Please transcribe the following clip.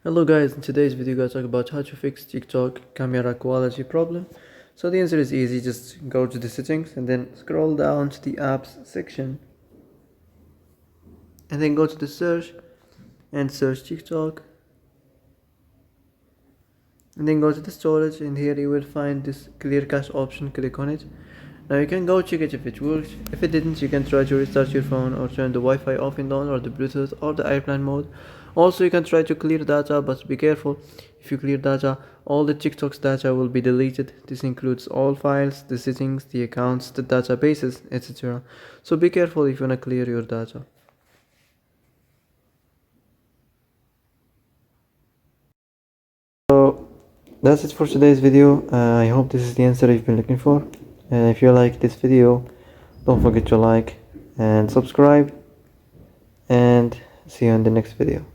Hello guys, in today's video I'm going to talk about how to fix TikTok camera quality problem. So the answer is easy, just go to the settings and then scroll down to the apps section and then go to the search and search TikTok and then go to the storage, and here you will find this clear cache option. Click on it. Now you can go check it if it works. If it didn't, you can try to restart your phone or turn the Wi-Fi off and on, or the Bluetooth or the airplane mode. Also, you can try to clear data, but be careful. If you clear data, all the TikTok's data will be deleted. This includes all files, the settings, the accounts, the databases, etc. So be careful if you wanna clear your data. So that's it for today's video. I hope this is the answer you've been looking for. If you like this video, don't forget to like and subscribe, and see you in the next video.